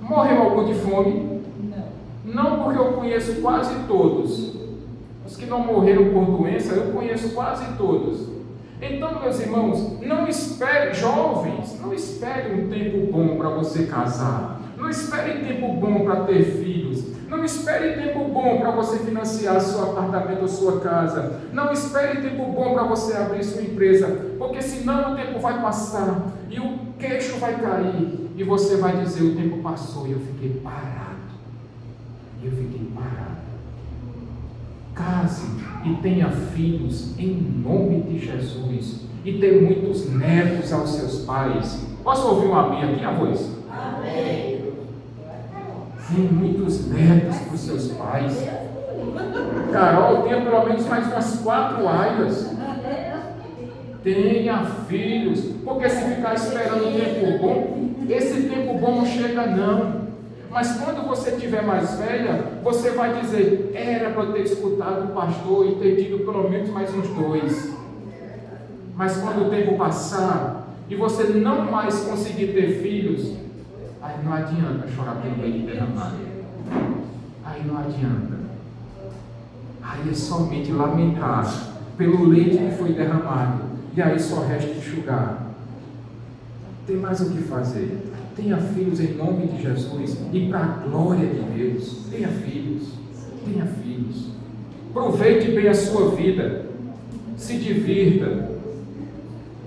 Morreu algum de fome? Não. Não, porque eu conheço quase todos. Os que não morreram por doença, eu conheço quase todos. Então, meus irmãos, não espere, jovens, não espere um tempo bom para você casar. Não espere tempo bom para ter filhos. Não espere tempo bom para você financiar seu apartamento ou sua casa. Não espere tempo bom para você abrir sua empresa, porque senão o tempo vai passar e o queixo vai cair e você vai dizer: o tempo passou e eu fiquei parado. Case e tenha filhos em nome de Jesus e dê muitos netos aos seus pais. Posso ouvir um amém aqui, a voz? Amém. Dê muitos netos para os seus pais. Carol, tenha pelo menos mais umas 4 aias. Tenha filhos, porque se ficar esperando o tempo bom, esse tempo bom não chega não. Mas quando você estiver mais velha, você vai dizer: era para eu ter escutado o pastor e ter tido pelo menos mais uns 2. Mas quando o tempo passar e você não mais conseguir ter filhos, aí não adianta chorar pelo leite derramado. Aí não adianta. Aí é somente lamentar pelo leite que foi derramado. E aí só resta enxugar. Tem mais o que fazer. Tenha filhos em nome de Jesus e para a glória de Deus. Tenha filhos. Aproveite bem a sua vida. Se divirta.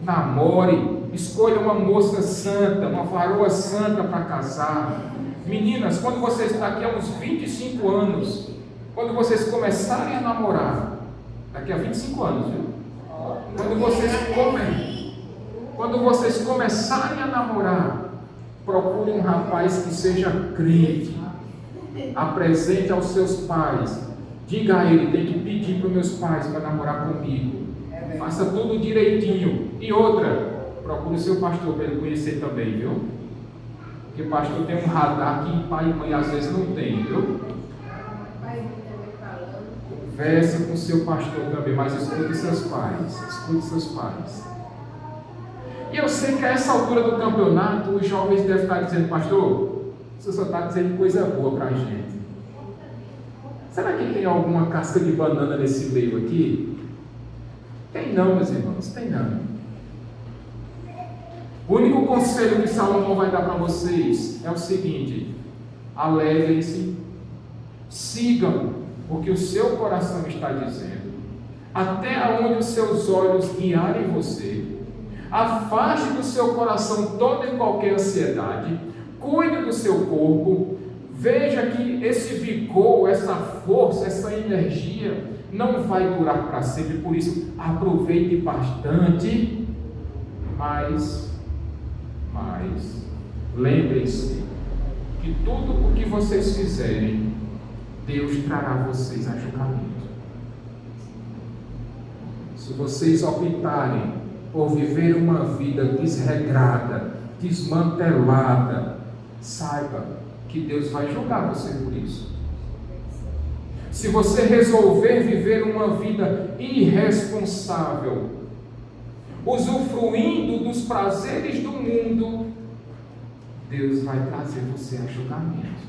Namore. Escolha uma moça santa, uma varoa santa para casar. Meninas, quando vocês estão daqui a uns 25 anos, quando vocês começarem a namorar, daqui a 25 anos, viu? Quando vocês começarem a namorar, procure um rapaz que seja crente. Apresente aos seus pais. Diga a ele: tem que pedir para os meus pais para namorar comigo. Faça tudo direitinho. E outra, procure o seu pastor para ele conhecer também, viu? Porque o pastor tem um radar que pai e mãe às vezes não tem, viu? Converse com o seu pastor também, mas escute seus pais. E eu sei que a essa altura do campeonato, os jovens devem estar dizendo: pastor, você só está dizendo coisa boa para a gente. Será que tem alguma casca de banana nesse meio aqui? Tem não, meus irmãos, tem não. O único conselho que Salomão vai dar para vocês é o seguinte: alegrem-se, sigam o que o seu coração está dizendo, até onde os seus olhos guiarem você. Afaste do seu coração toda e qualquer ansiedade, cuide do seu corpo, veja que esse vigor, essa força, essa energia não vai durar para sempre, por isso aproveite bastante, mas lembrem-se que tudo o que vocês fizerem, Deus trará vocês a julgamento. Se vocês optarem por viver uma vida desregrada, desmantelada, saiba que Deus vai julgar você por isso. Se você resolver viver uma vida irresponsável, usufruindo dos prazeres do mundo, Deus vai trazer você a julgamento.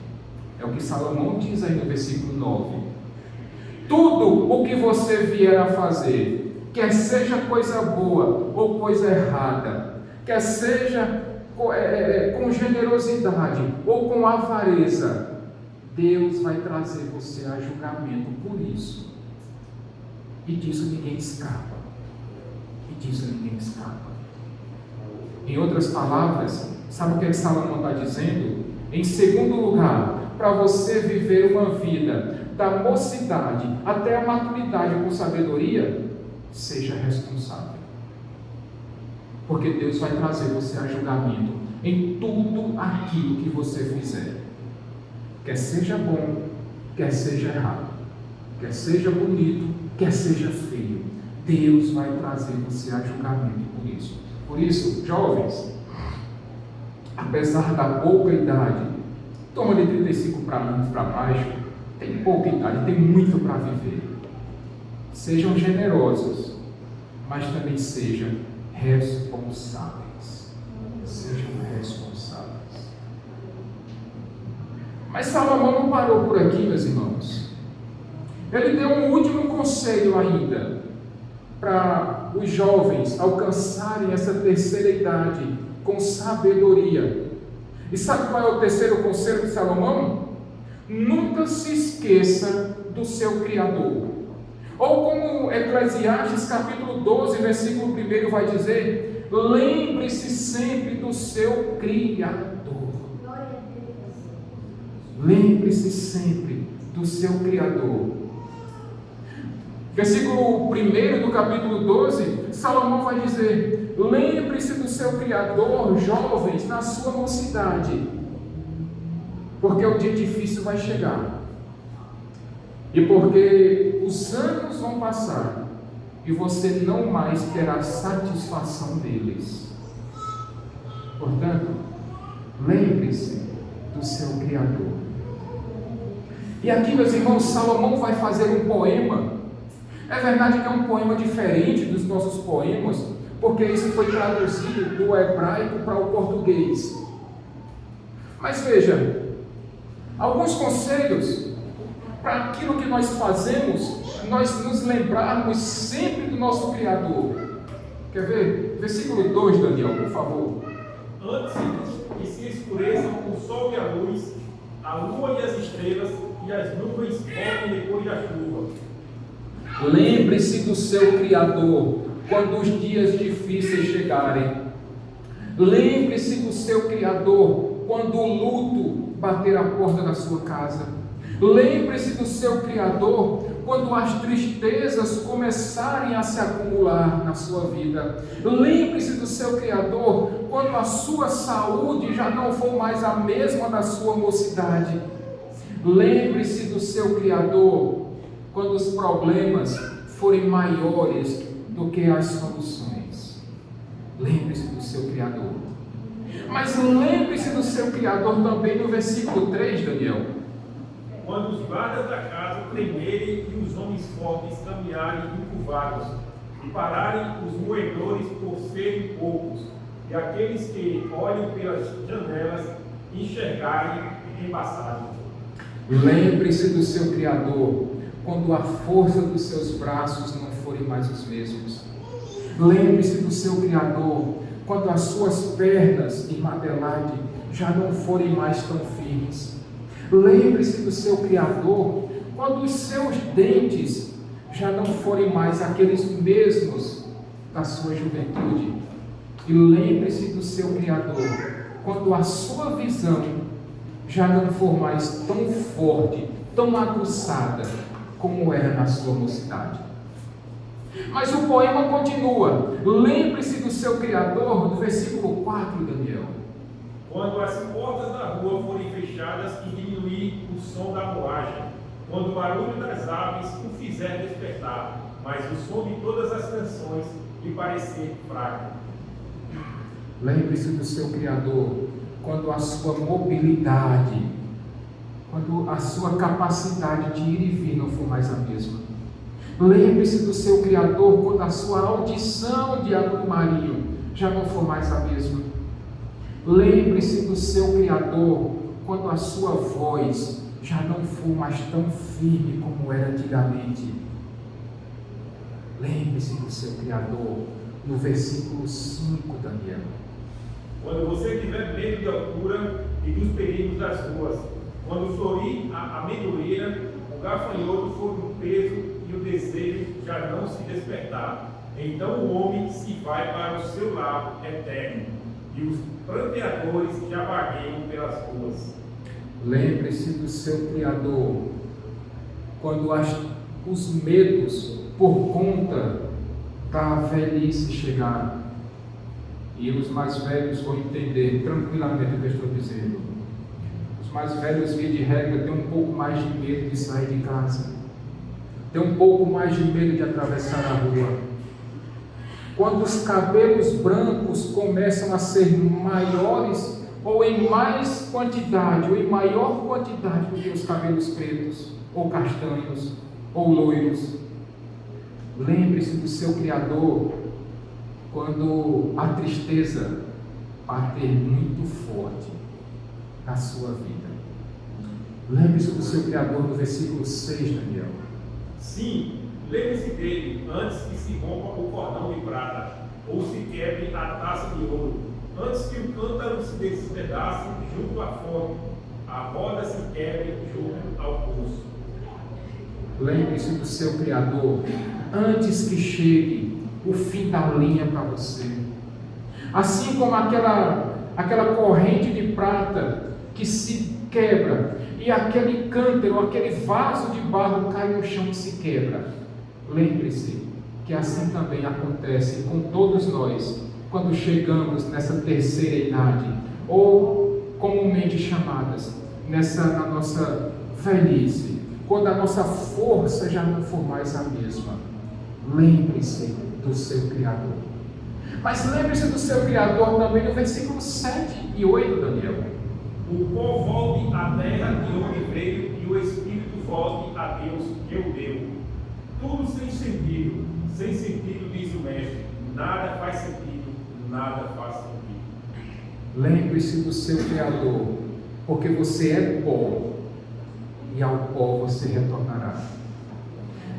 É o que Salomão diz aí no versículo 9. Tudo o que você vier a fazer, quer seja coisa boa ou coisa errada, quer seja com generosidade ou com avareza, Deus vai trazer você a julgamento por isso. E disso ninguém escapa. Em outras palavras, sabe o que Salomão está dizendo? Em segundo lugar, para você viver uma vida da mocidade até a maturidade com sabedoria, seja responsável. Porque Deus vai trazer você a julgamento em tudo aquilo que você fizer. Quer seja bom, quer seja errado, quer seja bonito, quer seja feio. Deus vai trazer você a julgamento por isso. Por isso, jovens, apesar da pouca idade, toma de 35 para baixo, tem pouca idade, tem muito para viver. Sejam generosos, mas também sejam responsáveis. Sejam responsáveis. Mas Salomão não parou por aqui, meus irmãos. Ele deu um último conselho ainda para os jovens alcançarem essa terceira idade com sabedoria. E sabe qual é o terceiro conselho de Salomão? Nunca se esqueça do seu Criador. Ou como Eclesiastes capítulo 12, versículo 1 vai dizer, lembre-se sempre do seu Criador. Lembre-se sempre do seu Criador. Versículo 1 do capítulo 12, Salomão vai dizer, lembre-se do seu Criador, jovens, na sua mocidade, porque o dia difícil vai chegar, e porque os anos vão passar, e você não mais terá satisfação deles. Portanto, lembre-se do seu Criador. E aqui, meus irmãos, Salomão vai fazer um poema. É verdade que é um poema diferente dos nossos poemas, porque isso foi traduzido do hebraico para o português. Mas veja, alguns conselhos para aquilo que nós fazemos, nós nos lembrarmos sempre do nosso Criador. Quer ver? Versículo 2, Daniel, por favor. Antes que se escureçam o sol e a luz, a lua e as estrelas, e as nuvens voltem depois da chuva. Lembre-se do seu Criador quando os dias difíceis chegarem. Lembre-se do seu Criador quando o luto bater a porta da sua casa. Lembre-se do seu Criador quando as tristezas começarem a se acumular na sua vida. Lembre-se do seu Criador quando a sua saúde já não for mais a mesma da sua mocidade. Lembre-se do seu Criador quando os problemas forem maiores do que as soluções. Lembre-se do seu Criador. Mas lembre-se do seu Criador também no versículo 3, Daniel. Quando os guardas da casa tremerem e os homens fortes caminharem encurvados, e pararem os moedores por serem poucos, e aqueles que olham pelas janelas enxergarem embaçados. Lembre-se do seu Criador quando a força dos seus braços não forem mais os mesmos. Lembre-se do seu Criador quando as suas pernas, em Adelaide, já não forem mais tão firmes. Lembre-se do seu Criador quando os seus dentes já não forem mais aqueles mesmos da sua juventude. E lembre-se do seu Criador quando a sua visão já não for mais tão forte, tão aguçada como era na sua mocidade. Mas o poema continua. Lembre-se do seu Criador, do versículo 4, Daniel. Quando as portas da rua forem fechadas e diminuir o som da moagem, quando o barulho das aves o fizer despertar, mas o som de todas as canções lhe parecer fraco. Lembre-se do seu Criador quando a sua mobilidade, quando a sua capacidade de ir e vir não for mais a mesma. Lembre-se do seu Criador quando a sua audição de marinho já não for mais a mesma. Lembre-se do seu Criador quando a sua voz já não for mais tão firme como era antigamente. Lembre-se do seu Criador no versículo 5, Daniel. Quando você tiver medo de altura e dos perigos das ruas, quando florir a amendoeira, o gafanhoto for um peso e o desejo já não se despertar, então o homem se vai para o seu lar eterno, e os pranteadores já vagueiam pelas ruas. Lembre-se do seu Criador quando os medos por conta da velhice chegarem. E os mais velhos vão entender tranquilamente o que eu estou dizendo. Os mais velhos, via de regra, têm um pouco mais de medo de sair de casa, têm um pouco mais de medo de atravessar a rua. Quando os cabelos brancos começam a ser maiores, ou em mais quantidade, ou em maior quantidade do que os cabelos pretos, ou castanhos, ou loiros, lembre-se do seu Criador quando a tristeza bater muito forte na sua vida. Lembre-se do seu Criador no versículo 6, Daniel. Sim, lembre-se dele antes que se rompa o cordão de prata, ou se quebre a taça de ouro, antes que o cântaro se despedace junto à fonte, a roda se quebre junto ao poço. Lembre-se do seu Criador antes que chegue o fim da linha para você. Assim como aquela corrente de prata que se quebra e aquele cântaro, aquele vaso de barro cai no chão e se quebra. Lembre-se que assim também acontece com todos nós quando chegamos nessa terceira idade, ou comumente chamadas na nossa velhice, quando a nossa força já não for mais a mesma. Lembre-se do seu Criador. Mas lembre-se do seu Criador também no versículo 7 e 8, Daniel. O pó volte à terra de onde veio e o Espírito volte a Deus que o deu. Tudo sem sentido, diz o mestre. Nada faz sentido, nada faz sentido. Lembre-se do seu Criador, porque você é pó, e ao pó você retornará.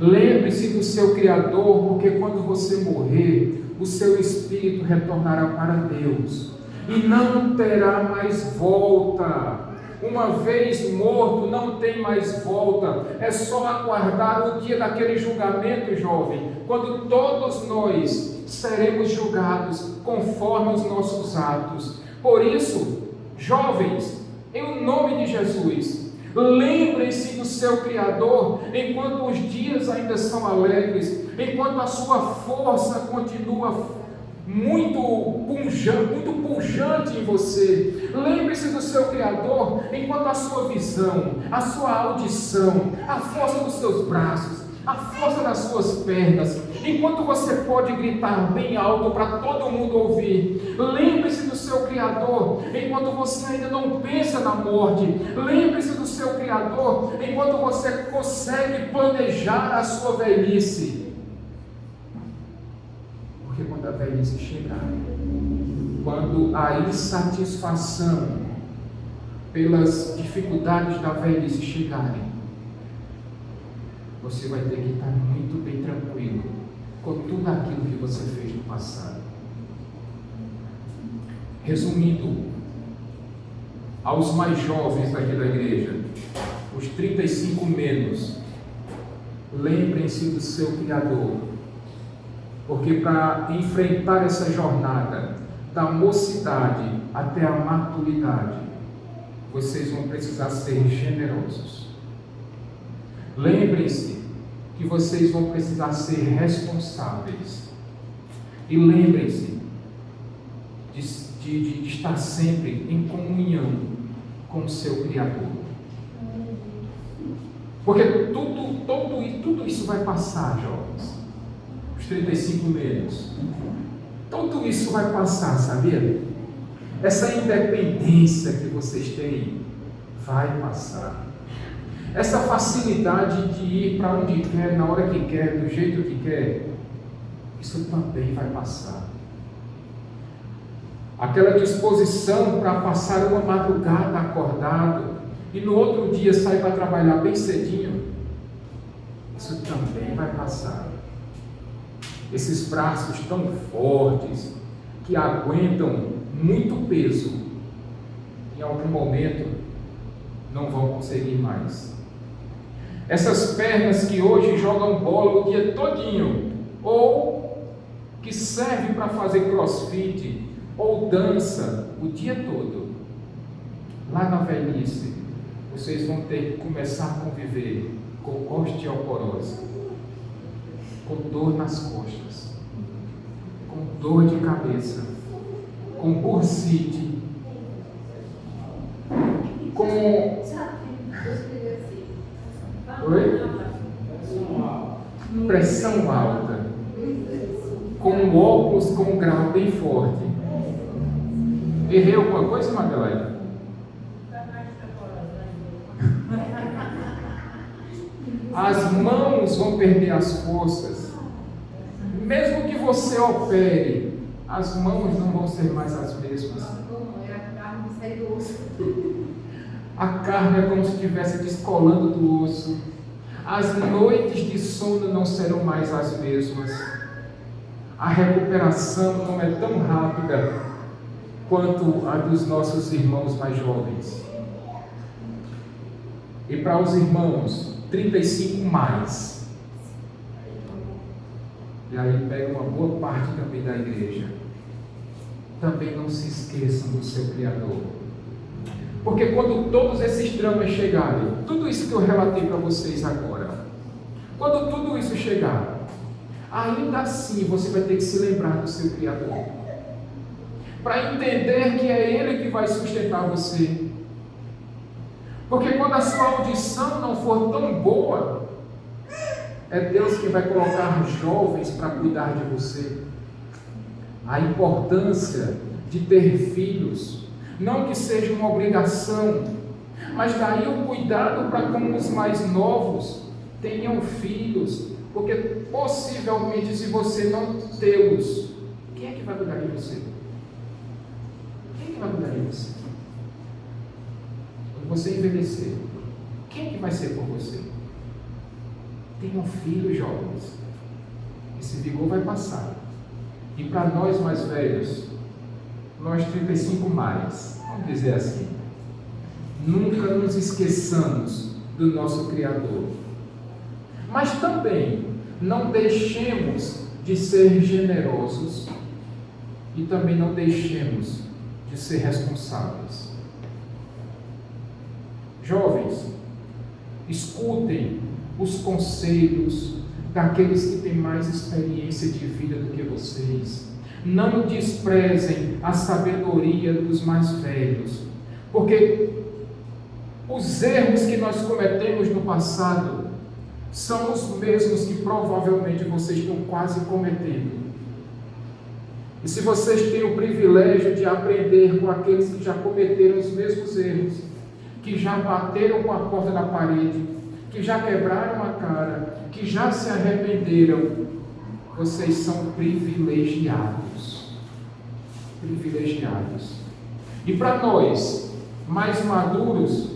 Lembre-se do seu Criador, porque quando você morrer, o seu espírito retornará para Deus, e não terá mais volta. Uma vez morto, não tem mais volta. É só aguardar o dia daquele julgamento, jovem, quando todos nós seremos julgados conforme os nossos atos. Por isso, jovens, em nome de Jesus, lembrem-se do seu Criador enquanto os dias ainda são alegres, enquanto a sua força continua muito pujante em você. Lembre-se do seu Criador enquanto a sua visão, a sua audição, a força dos seus braços, a força das suas pernas, enquanto você pode gritar bem alto para todo mundo ouvir. Lembre-se do seu Criador enquanto você ainda não pensa na morte. Lembre-se do seu Criador enquanto você consegue planejar a sua velhice. Porque quando a velhice chegar, quando a insatisfação pelas dificuldades da velhice chegarem, você vai ter que estar muito bem tranquilo com tudo aquilo que você fez no passado. Resumindo, aos mais jovens daqui da igreja, os 35 menos, lembrem-se do seu Criador, porque para enfrentar essa jornada da mocidade até a maturidade, vocês vão precisar ser generosos. Lembrem-se que vocês vão precisar ser responsáveis. E lembrem-se de estar sempre em comunhão com o seu Criador. Porque tudo isso vai passar, jovens. Os 35 menos. Tudo isso vai passar, sabia? Essa independência que vocês têm vai passar. Essa facilidade de ir para onde quer, na hora que quer, do jeito que quer, isso também vai passar. Aquela disposição para passar uma madrugada acordado e no outro dia sair para trabalhar bem cedinho, isso também vai passar. Esses braços tão fortes que aguentam muito peso, em algum momento não vão conseguir mais. Essas pernas que hoje jogam bola o dia todinho, ou que servem para fazer crossfit, ou dança o dia todo, lá na velhice, vocês vão ter que começar a conviver com osteoporose, com dor nas costas, com dor de cabeça, com bursite, com... Oi? Pressão alta, com óculos com um grau bem forte. Errei alguma coisa, Madeleine? As mãos vão perder as forças. Mesmo que você opere, as mãos não vão ser mais as mesmas. A carne é como se estivesse descolando do osso. As noites de sono não serão mais as mesmas. A recuperação não é tão rápida quanto a dos nossos irmãos mais jovens. E para os irmãos 35 mais, e aí pega uma boa parte também da igreja, também não se esqueçam do seu Criador. Porque quando todos esses dramas chegarem, tudo isso que eu relatei para vocês agora, quando tudo isso chegar, ainda assim você vai ter que se lembrar do seu Criador, para entender que é Ele que vai sustentar você. Porque quando a sua audição não for tão boa, é Deus que vai colocar jovens para cuidar de você. A importância de ter filhos, não que seja uma obrigação, mas daí o cuidado para com os mais novos tenham filhos, porque possivelmente se você não tê-los, quem é que vai cuidar de você? Quem é que vai cuidar de você? Quando você envelhecer, quem é que vai ser por você? Tenham filhos jovens. Esse vigor vai passar. E para nós mais velhos, nós 35 mais, vamos dizer assim, nunca nos esqueçamos do nosso Criador. Mas também não deixemos de ser generosos e também não deixemos de ser responsáveis. Jovens, escutem os conselhos daqueles que têm mais experiência de vida do que vocês. Não desprezem a sabedoria dos mais velhos, porque os erros que nós cometemos no passado são os mesmos que provavelmente vocês estão quase cometendo. E se vocês têm o privilégio de aprender com aqueles que já cometeram os mesmos erros, que já bateram com a porta da parede, que já quebraram a cara, que já se arrependeram, vocês são privilegiados. Privilegiados. E para nós, mais maduros,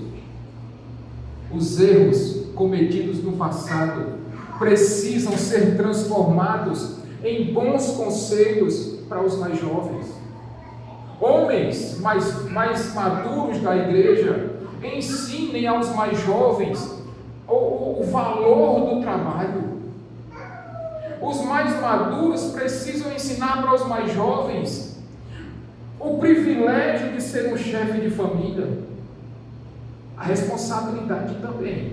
os erros cometidos no passado precisam ser transformados em bons conselhos para os mais jovens. Homens mais maduros da igreja, ensinem aos mais jovens o valor do trabalho. Os mais maduros precisam ensinar para os mais jovens o privilégio de ser um chefe de família, a responsabilidade também,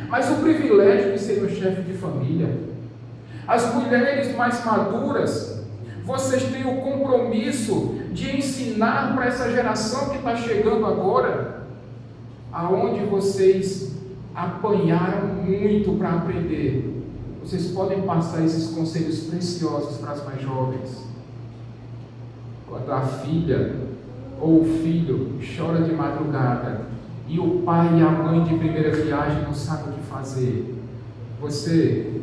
mas o privilégio de ser um chefe de família. As mulheres mais maduras, vocês têm o compromisso de ensinar para essa geração que está chegando agora, aonde vocês apanharam muito para aprender. Vocês podem passar esses conselhos preciosos para as mais jovens. Quando a filha ou o filho chora de madrugada e o pai e a mãe de primeira viagem não sabem o que fazer, você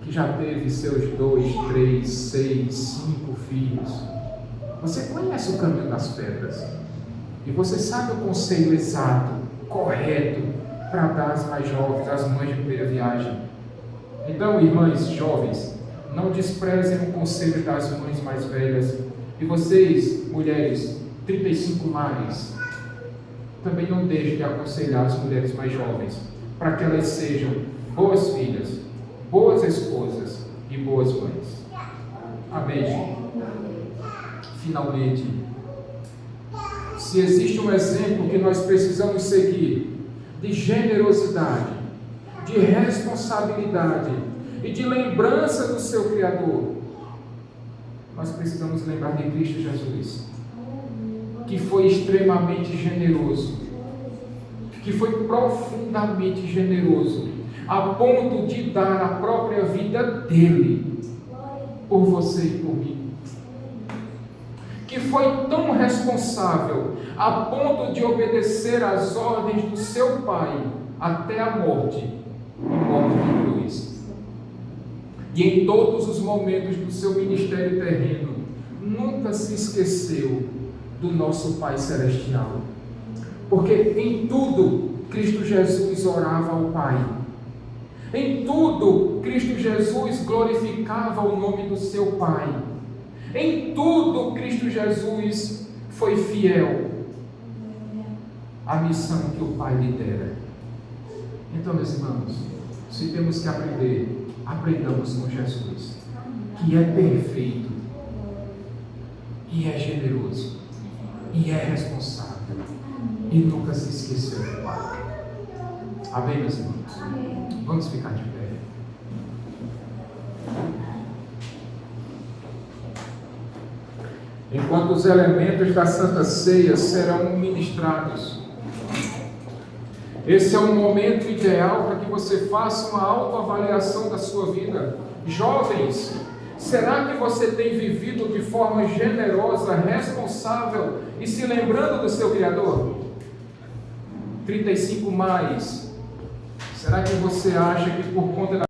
que já teve seus 2, 3, 6, 5 filhos, você conhece o caminho das pedras e você sabe o conselho exato, correto para dar às mais jovens, às mães de primeira viagem. Então, irmãs jovens, não desprezem o conselho das mães mais velhas. E vocês, mulheres, 35 mais, também não deixem de aconselhar as mulheres mais jovens, para que elas sejam boas filhas, boas esposas e boas mães. Amém. Finalmente, Se existe um exemplo que nós precisamos seguir de generosidade, de responsabilidade e de lembrança do seu Criador, nós precisamos lembrar de Cristo Jesus, que foi extremamente generoso, que foi profundamente generoso, a ponto de dar a própria vida dele por você e por mim. Que foi tão responsável a ponto de obedecer às ordens do seu Pai até a morte de cruz. E em todos os momentos do seu ministério terreno, nunca se esqueceu do nosso Pai Celestial. Porque em tudo, Cristo Jesus orava ao Pai. Em tudo, Cristo Jesus glorificava o nome do seu Pai. Em tudo, Cristo Jesus foi fiel à missão que o Pai lhe dera. Então, meus irmãos, se temos que aprender, aprendamos com Jesus, que é perfeito, e é generoso, e é responsável, e nunca se esqueceu do Pai. Amém, meus irmãos? Vamos ficar de pé. Enquanto os elementos da Santa Ceia serão ministrados, esse é um momento ideal para que você faça uma autoavaliação da sua vida. Jovens, será que você tem vivido de forma generosa, responsável e se lembrando do seu Criador? 35 mais. Será que você acha que por conta da